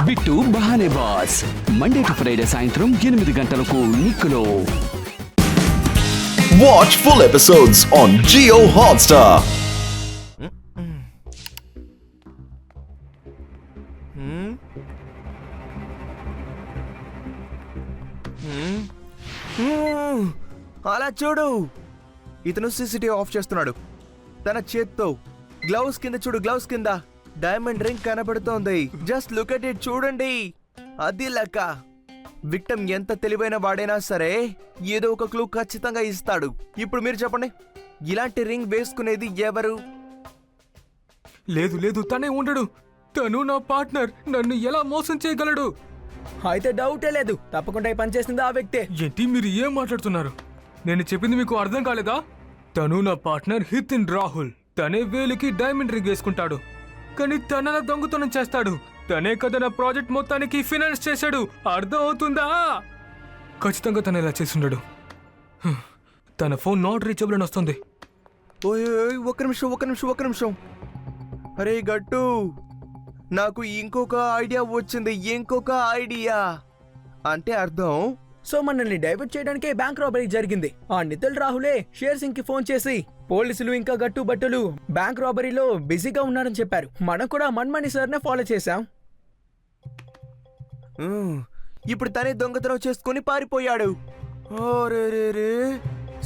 Bit Bahane boss Monday to Friday సాయంత్రం 8 గంటలకు నిక్కులో. Watch full episodes on Jio Hotstar. అలా చూడు, ఇతను సీసీటీవీ ఆఫ్ చేస్తున్నాడు. తన చేత్తో గ్లౌస్ కింద చూడు, గ్లౌస్ కింద డైమండ్ రింగ్ కనబడుతోంది. జస్ట్ లుక్ ఎట్ ఇట్, చూడండి. అది లెక్క. విక్టమ్ ఎంత తెలివైన వాడైనా సరే ఏదో ఒక క్లూ ఖచ్చితంగా ఇస్తాడు. ఇప్పుడు మీరు చెప్పండి, ఇలాంటి రింగ్ వేసుకునేది ఎవరు? లేదు లేదు, తనే ఉండడు. తను నా పార్ట్నర్. నన్ను ఎలా మోసం చేయగలడు? అయితే డౌటే లేదు, తప్పకుండా ఈ పని చేసింది ఆ వ్యక్తే. ఏంటి మీరు ఏం మాట్లాడుతున్నారు? నేను చెప్పింది మీకు అర్థం కాలేదా? తను నా పార్ట్నర్ హితిన్ రాహుల్. తనే వేలికి డైమండ్ రింగ్ వేసుకుంటాడు, కానీ తన దొంగతనం చేస్తాడు. తనే కదా నా ప్రాజెక్ట్ మొత్తానికి ఫైనాన్స్ చేశాడు. అర్థం అవుతుందా? ఖచ్చితంగా తను ఇలా చేస్తుండడు. తన ఫోన్ నాట్ రీచబుల్ అని వస్తుంది. ఓయ్ ఒక్క నిమిషం. అరే గట్టు, నాకు ఇంకొక ఐడియా వచ్చింది. అంటే అర్థం, సో మనల్ని డైవర్ట్ చేయడానికే బ్యాంక్ రాబరీ జరిగింది. ఆ నితిన్ రాహులే షేర్ సింగ్ కి ఫోన్ చేసి పోలీసులు ఇంకా గట్టు బట్టలు బ్యాంక్ రాబరీలో బిజీగా ఉన్నారని చెప్పారు. మనం కూడా మన్మణి సార్ నే ఫాలో చేశాం. ఇప్పుడు తనే దొంగతనం చేసుకుని పారిపోయాడు.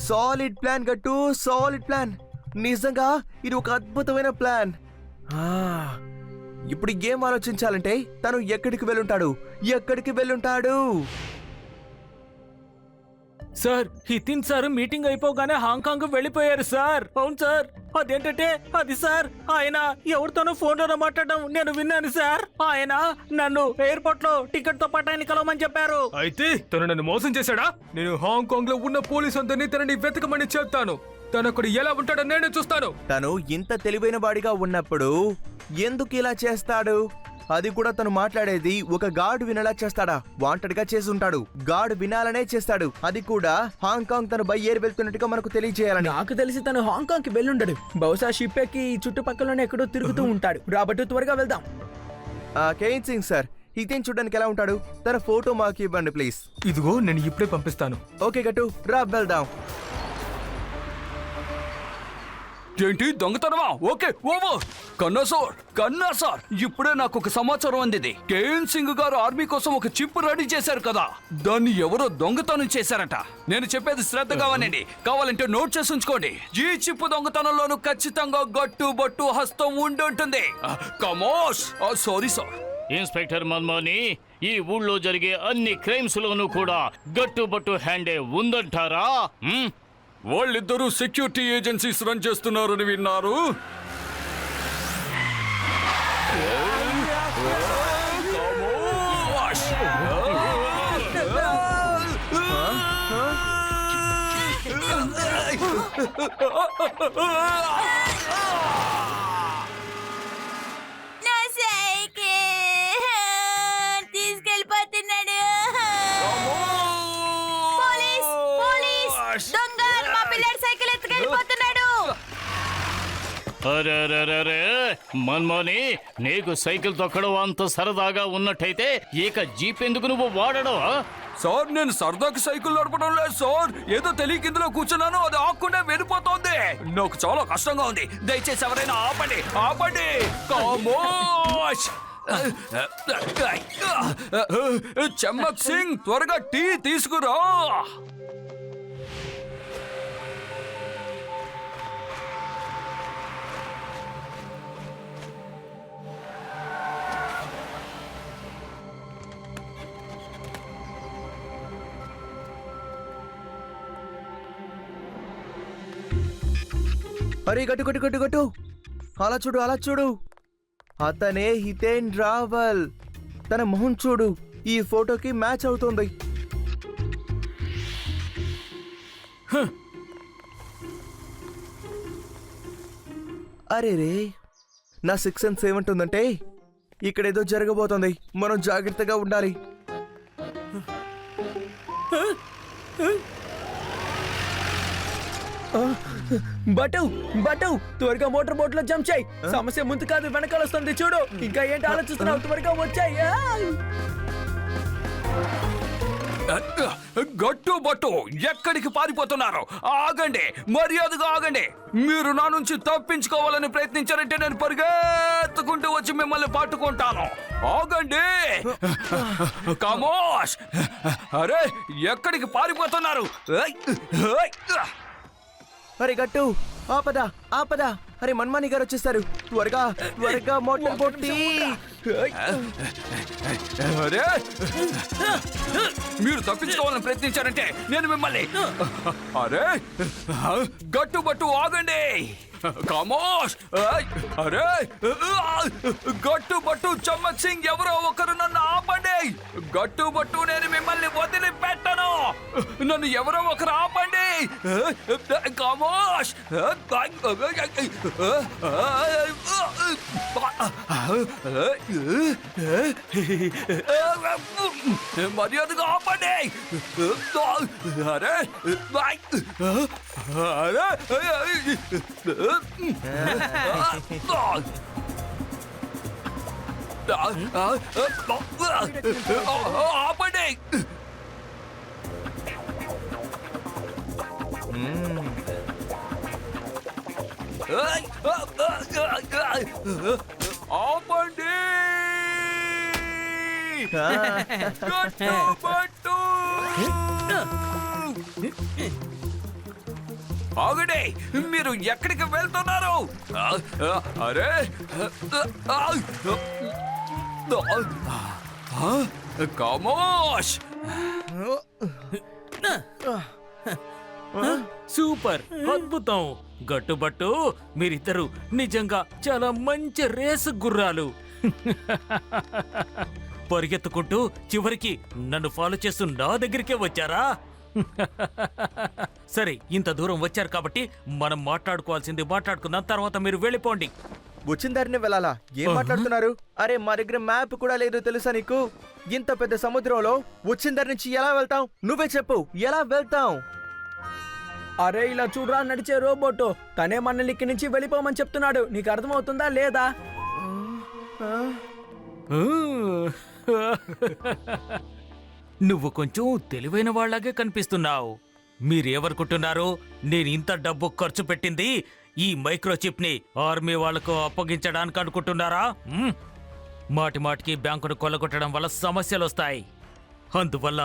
సాలిడ్ ప్లాన్ గట్టు, సాలిడ్ ప్లాన్. నిజంగా ఇది ఒక అద్భుతమైన ప్లాన్. ఇప్పుడు ఏం ఆలోచించాలంటే, తను ఎక్కడికి వెళ్ళుంటాడు? సార్, హితిన్ సార్ మీటింగ్ అయిపోగానే హాంకాంగ్ వెళ్ళిపోయారు సార్. అవును సార్. అదేంటంటే అది సార్, ఆయన ఎవరితోనో ఫోన్లో మాట్లాడడం నేను విన్నాను సార్. ఆయన నన్ను ఎయిర్పోర్ట్ లో టికెట్ తో పాటు ఆయన కలవమని చెప్పారు. అయితే తను నన్ను మోసం చేశాడా? నేను హాంకాంగ్ లో ఉన్న పోలీసు అందరినీ తనని వెతకమని చెప్తాను. తను అక్కడ ఎలా ఉంటాడో నేను చూస్తాను. తను ఇంత తెలివైన వాడిగా ఉన్నప్పుడు ఎందుకు ఇలా చేస్తాడు? అది కూడా తను మాట్లాడేది ఒక గార్డ్ వినేలా చేస్తాడా? వాంటెడ్ గా చేసి ఉంటాడు. గార్డ్ వినాలనే చేస్తాడు. అది కూడా హాంకాంగ్ తను బై ఎయిర్ వెళ్తున్నట్టుగా మనకు తెలియజేయాలని. నాకు తెలిసి తను హాంకాంగ్ కి వెళ్ళుండడు. బహుశా షిప్ ఎక్కి చుట్టుపక్కలనే ఎక్కడో తిరుగుతూ ఉంటాడు. రాబట్టు త్వరగా వెళ్దాం. కేన్ సింగ్ సార్, హితేన్ చూడడానికి ఎలా ఉంటాడు? తన ఫోటో మాకు ఇవ్వండి ప్లీజ్. ఇదిగో నేను ఇప్పుడే పంపిస్తాను. ఓకే గట్టు, రా వెళ్దాం. ఏంటి దొంగతనమా? Okay over. కన్నా సార్ ఇప్పుడే నాకు ఒక సమాచారం అందింది. కేఎన్ సింగ్ గారు ఆర్మీ కోసం ఒక చిప్ రెడీ చేశారు కదా, దాన్ని ఎవరో దొంగతనం చేశారట. నేను చెప్పేది శ్రద్ధగా వినండి, కావాలంటే నోట్ చేసి ఉంచుకోండి. ఈ చిప్ దొంగతనంలోనూ ఖచ్చితంగా గట్టు బట్టు హస్తం ఉండి ఉంటుంది. కమోష్. Sorry sir. ఇన్స్పెక్టర్ మన్మోని, ఈ ఊళ్ళో జరిగే అన్ని క్రైమ్స్ లోనూ కూడా గట్టుబట్టు హ్యాండే ఉందంటారా? వాళ్ళిద్దరూ సెక్యూరిటీ ఏజెన్సీస్ రన్ చేస్తున్నారని విన్నారు. తీసుకెళ్ళిపోతున్నాడు. దొంగ మా పిల్లడి సైకిల్ ఎత్తుకెళ్ళిపోతున్నాడు. అరే మన్మోని, నీకు సైకిల్ తొక్కడం అంత సరదాగా ఉన్నట్టయితే ఇక జీప్ ఎందుకు నువ్వు వాడడం? సార్ నేను సరదాకి సైకిల్ నడపడం లేదు సార్. ఏదో తెలియక ఇందులో కూర్చున్నాను, అది ఆకుండా వెళ్ళిపోతోంది. నాకు చాలా కష్టంగా ఉంది. దయచేసి ఎవరైనా ఆపండి. కమోష్. చమ్మక్ సింగ్, త్వరగా టీ తీసుకురా. అరే గట్టు, అలా చూడు. అతనే హితేన్ రావల్. తన మొహం చూడు, ఈ ఫోటోకి మ్యాచ్ అవుతుంది. అరే రే, నా 6 సెన్స్ ఏమంటుందంటే ఇక్కడేదో జరగబోతుంది. మనం జాగ్రత్తగా ఉండాలి. బటు బటు త్వరగా మోటార్ బోట్ లో జంప్ చేయి. సమస్య ముందు కాదు వెనకాల వస్తుంది చూడు. ఇంకా ఏంటి ఆలోచిస్తున్నావు? త్వరగా వచ్చాయి. గట్టు బట్టు ఎక్కడికి పారిపోతున్నారు? ఆగండి, మర్యాదగా ఆగండి. మీరు నా నుంచి తప్పించుకోవాలని ప్రయత్నించారంటే నేను పరిగెత్తుకుంటూ వచ్చి మిమ్మల్ని పట్టుకుంటాను. ఆగండి. కమోష్! అరే, ఎక్కడికి పారిపోతున్నారు? అరే గట్టు, ఆపదా ఆపదా. అరే మన్మాని గారు వచ్చేస్తారు. త్వరగా త్వరగా మోటార్ బోట్ తీ. అరే, మీరు తప్పించుకోవాలని ప్రయత్నించారంటే నేను మిమ్మల్ని. అరే, గట్టుబట్టు ఆగండి. కమోష్! అరే, గట్టుబట్టు చమ్మక్ సింగ్ ఎవరో ఒకరు నన్ను ఆపండి. గట్టుబట్టు నేను మిమ్మల్ని వదిలిపెట్టను. నన్ను ఎవరో ఒకరు ఆపండి. కమోష్! మర్యాదగా ఆపండి. అరే, ఆపండి. ఆపండి. గట్టుబట్టు. ఆగండి, మీరు ఎక్కడికి వెళ్తున్నారు? అరే, కమోష్! సూపర్, అద్భుతం. గట్టుబట్టు, మీరిద్దరు నిజంగా చాలా మంచి రేసు గుర్రాలు. పరిగెత్తుకుంటూ చివరికి నన్ను ఫాలో చేస్తూ నా దగ్గరికే వచ్చారా? సరే, ఇంత దూరం వచ్చారు కాబట్టి మనం మాట్లాడుకోవాల్సింది మాట్లాడుకుందాం. తర్వాత మీరు వెళ్ళిపోండి. వచ్చిన దారిని వెళ్ళాలా? ఏం మాట్లాడుతున్నారు? అరే మా దగ్గర మ్యాప్ కూడా లేదు తెలుసా నీకు? ఇంత పెద్ద సముద్రంలో వచ్చిన దారి నుంచి ఎలా వెళ్తాం? నువ్వే చెప్పు, ఎలా వెళ్తాం? అరే ఇలా చూడరా, నడిచే రోబోట్ తనే మనల్ని ఇక్కడి నుంచి వెళ్ళిపోమని చెప్తున్నాడు. నీకు అర్థమవుతుందా లేదా? నువ్వు కొంచెం తెలివైన వాళ్ళగే కనిపిస్తున్నావు. మీరేమనుకుంటున్నారు? నేను ఇంత డబ్బు ఖర్చు పెట్టింది ఈ మైక్రోచిప్ ని ఆర్మీ వాళ్లకు అప్పగించడానికి అనుకుంటున్నారా? మాటి మాటికి బ్యాంకును కొల్లగొట్టడం వల్ల సమస్యలు వస్తాయి. అందువల్ల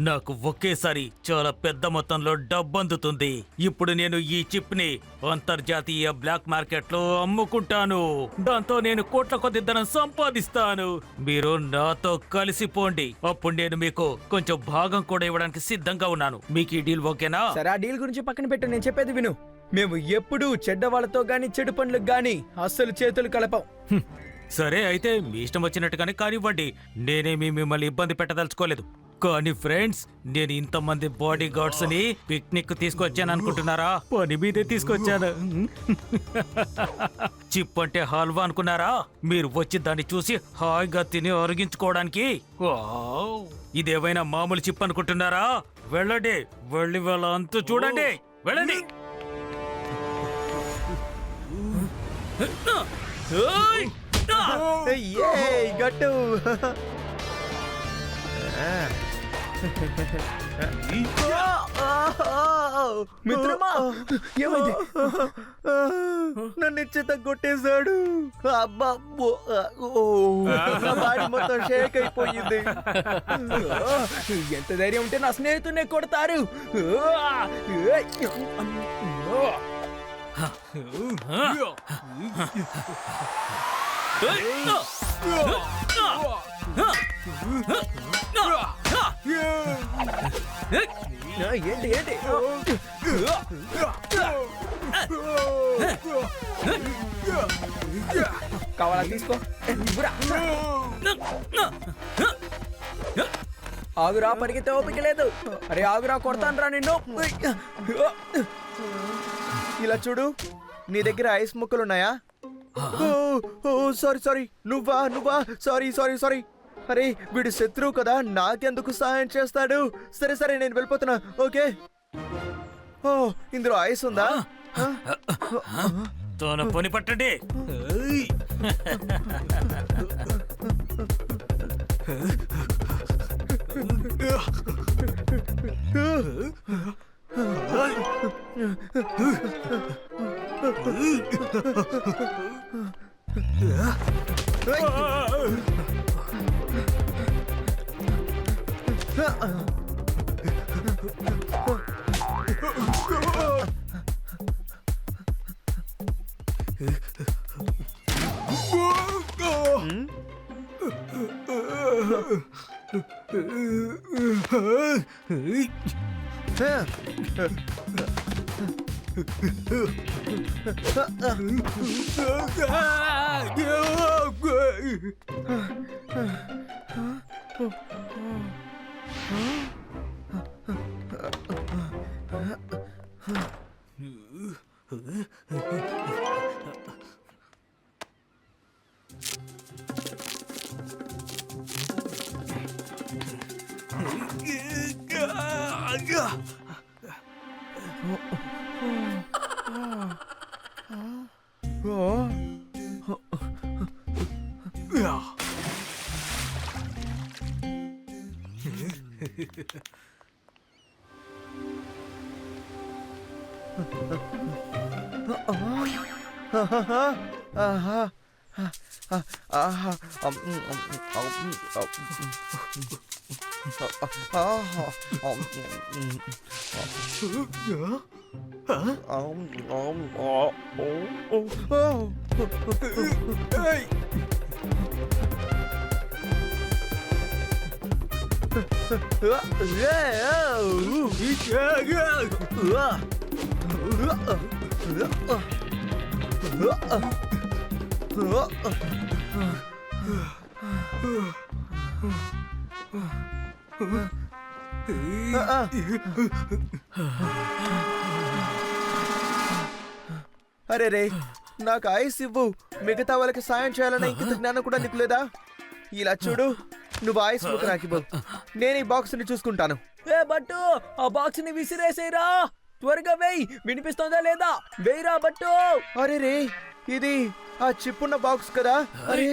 నాకు ఒకేసారి చాలా పెద్ద మొత్తంలో డబ్బు అందుతుంది. ఇప్పుడు నేను ఈ చిప్ ని అంతర్జాతీయ బ్లాక్ మార్కెట్ లో అమ్ముకుంటాను. దాంతో నేను కోట్ల కొద్ది ధనం సంపాదిస్తాను. మీరు నాతో కలిసిపోండి. అప్పుడు నేను మీకు కొంచెం భాగం కూడా ఇవ్వడానికి సిద్ధంగా ఉన్నాను. మీకు ఈ డీల్ ఓకేనా? సరే, ఆ డీల్ గురించి పక్కన పెట్టు, నేను చెప్పేది విను. మేము ఎప్పుడూ చెడ్డ వాళ్ళతో గాని చెడు పనులకు గాని అస్సలు చేతులు కలపం. సరే, అయితే మీ ఇష్టం వచ్చినట్టుగానే కానివ్వండి. నేనేమి మిమ్మల్ని ఇబ్బంది పెట్టదలుచుకోలేదు. కానీ ఫ్రెండ్స్, నేను ఇంతమంది బాడీ గార్డ్స్ ని పిక్నిక్ తీసుకొచ్చాను అనుకుంటున్నారా? పని మీదే తీసుకొచ్చాను. చిప్ అంటే హల్వా అనుకున్నారా? మీరు వచ్చి దాన్ని చూసి హాయిగా తిని అరిగించుకోవడానికి. ఇదేమైనా మామూలు చిప్ అనుకుంటున్నారా? వెళ్ళండి, వెళ్ళి వాళ్ళ అంతు చూడండి. వెళ్ళండి. ఏయ్, గట్టు. మిత్రమా, ఏమైంది? నన్ను ఇచ్చేత కొట్టేశాడు. అబ్బా, నా బాడీ మొత్తం షేక్ అయిపోయింది. ఎంత ధైర్యం ఉంటే నా స్నేహితుడినే కొడతారు. ఏంటి ఏంటి? కావాలా? తీసుకో. ఆగురా, పరిగెత్తే ఓపిక లేదు. అరే ఆగురా, కొడతాను రా నిన్ను. ఇలా చూడు, నీ దగ్గర ఐస్ ముక్కలున్నాయా? సారీ సారీ, నువ్వా నువ్వా? Sorry sorry sorry. అరే వీడు శత్రువు కదా, నాకెందుకు సహాయం చేస్తాడు? సరే సరే, నేను వెళ్ళిపోతున్నా. ఓకే. ఓ, ఇందులో ఐస్ ఉందా? తోన పని పట్టండి. అరే రే, నాకు ఐస్ ఇవ్వు. మిగతా వాళ్ళకి సాయం చేయాలన్న ఇంకిత జ్ఞానం కూడా నీకు లేదా? ఇలా చూడు, నువ్వు ఐస్ ముక్క నాకు ఇవ్వు, నేను ఈ బాక్స్ ని చూసుకుంటాను. ఏ బట్టు, ఆ బాక్స్ ని విసిరేసేరా. త్వరగా వెయ్యి. వినిపిస్తుందా లేదా? వెయ్యిరా బట్టు. అరే రే, ఇది ఆ చిప్పున్న బాక్స్ కదా. అరే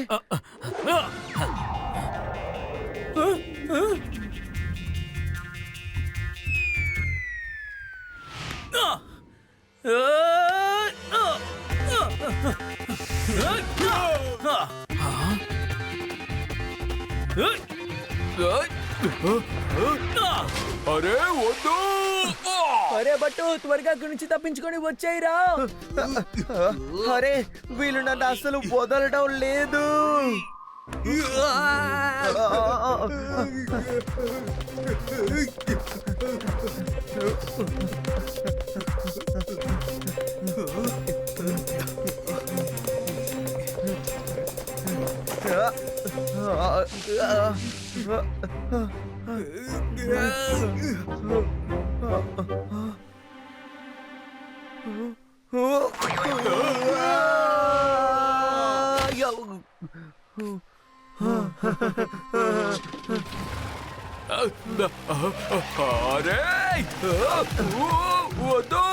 అరే వద్దు. అరే బట్టు, త్వరగా అక్కడి నుంచి తప్పించుకొని వచ్చేయరా. అరే, వీళ్ళు నన్ను అసలు వదలడం లేదు. అరే వద్దు.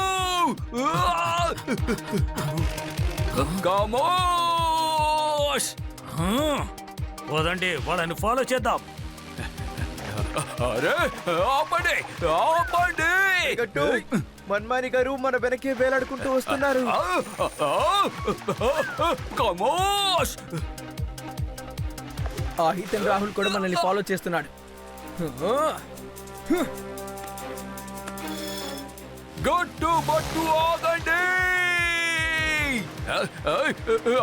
ఖమోష్. వదండి, వాళ్ళని ఫాలో చేద్దాం. అరే ఆపండి, ఆపండి. గట్టు, మన్మాని గారు మన వెనకే వేలాడుకుంటూ వస్తున్నారు. ఖమోష్. ఆ హితన్ రాహుల్ కూడా మనల్ని ఫాలో చేస్తున్నాడు. గట్టు బట్టు ఆగండి,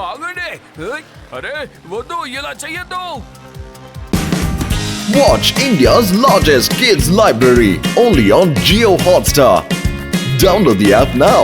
ఆగండి. అరే వద్దు, ఇలా చెయ్యొద్దు. Watch India's largest kids library only on Jio Hotstar. Download the app now.